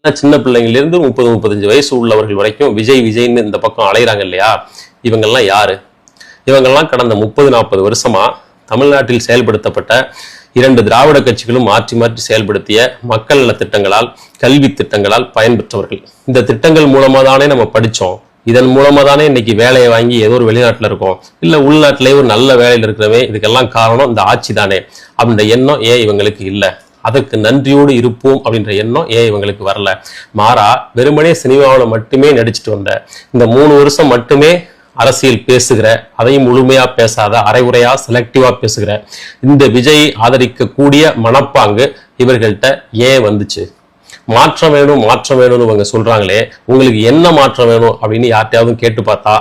சின்ன பிள்ளைங்கள்ல இருந்து 30-35 வயசு உள்ளவர்கள் வரைக்கும் விஜய் விஜய்ன்னு இந்த பக்கம் அலைகிறாங்க இல்லையா? இவங்கெல்லாம் யாரு? இவங்கெல்லாம் கடந்த 30-40 வருஷமா தமிழ்நாட்டில் செயல்படுத்தப்பட்ட 2 திராவிட கட்சிகளும் மாற்றி மாற்றி செயல்படுத்திய மக்கள் நல திட்டங்களால், கல்வி திட்டங்களால் பயன்பெற்றவர்கள். இந்த திட்டங்கள் மூலமா தானே நம்ம படிச்சோம். இதன் மூலமா தானே இன்னைக்கு வேலையை வாங்கி ஏதோ ஒரு வெளிநாட்டுல இருக்கோம், இல்ல உள்நாட்டிலேயே ஒரு நல்ல வேலையில் இருக்கிறவே. இதுக்கெல்லாம் காரணம் இந்த ஆட்சி தானே அப்படின்ற எண்ணம் ஏன் இவங்களுக்கு இல்லை? அதற்கு நன்றியோடு இருப்போம் அப்படின்ற எண்ணம் ஏன் இவங்களுக்கு வரல? மாறா வெறுமனே சினிமாவில் மட்டுமே நடிச்சுட்டு வந்த இந்த 3 வருஷம் மட்டுமே அரசியல் பேசுகிற, அதையும் முழுமையா பேசாத, அரைகுறையா செலக்டிவா பேசுகிற இந்த விஜய் ஆதரிக்கக்கூடிய மனப்பாங்கு இவர்கள்ட்ட ஏன் வந்துச்சு? மாற்றம் வேணும் மாற்றம் வேணும்னு இவங்க சொல்றாங்களே, உங்களுக்கு என்ன மாற்றம் வேணும் அப்படின்னு யார்ட்டையாவது கேட்டு பார்த்தா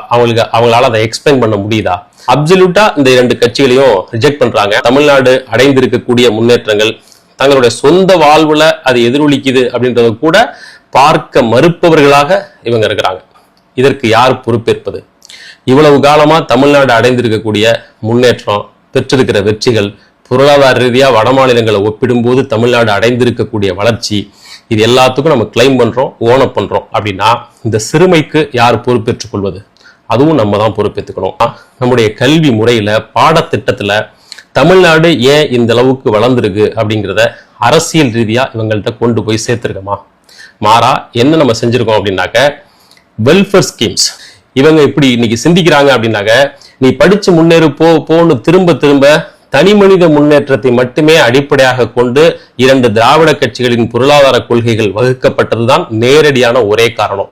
அவங்களால அதை எக்ஸ்பிளைன் பண்ண முடியுதா? அப்சல்யூட்டா இந்த 2 கட்சிகளையும் ரிஜெக்ட் பண்றாங்க. தமிழ்நாடு அடைந்திருக்கக்கூடிய முன்னேற்றங்கள் தங்களுடைய சொந்த வாழ்வுல அது எதிரொலிக்குது அப்படின்றத கூட பார்க்க மறுப்பவர்களாக இவங்க இருக்கிறாங்க. இதற்கு யார் பொறுப்பேற்பது? இவ்வளவு காலமா தமிழ்நாடு அடைந்திருக்கக்கூடிய முன்னேற்றம், பெற்றிருக்கிற வெற்றிகள், பொருளாதார ரீதியா வட மாநிலங்களை ஒப்பிடும்போது தமிழ்நாடு அடைந்திருக்கக்கூடிய வளர்ச்சி, இது எல்லாத்துக்கும் நம்ம கிளைம் பண்றோம், ஓனப் பண்றோம். அப்படின்னா இந்த சிறுமைக்கு யார் பொறுப்பேற்றுக் கொள்வது? அதுவும் நம்ம தான் பொறுப்பேற்றுக்கணும். நம்முடைய கல்வி முறையில, பாடத்திட்டத்துல தமிழ்நாடு ஏன் இந்த அளவுக்கு வளர்ந்துருக்கு அப்படிங்கிறத அரசியல் ரீதியா இவங்கள்ட்ட கொண்டு போய் சேர்த்திருக்கோமா? மாறா என்ன நம்ம செஞ்சிருக்கோம் அப்படின்னாக்க, வெல்ஃபேர் ஸ்கீம்ஸ். இவங்க இப்படி இன்னைக்கு சிந்திக்கிறாங்க அப்படின்னாக்க, நீ படிச்சு முன்னேறு போன்னு திரும்ப திரும்ப தனி மனித முன்னேற்றத்தை மட்டுமே அடிப்படையாக கொண்டு 2 திராவிட கட்சிகளின் பொருளாதார கொள்கைகள் வகுக்கப்பட்டதுதான் நேரடியான ஒரே காரணம்.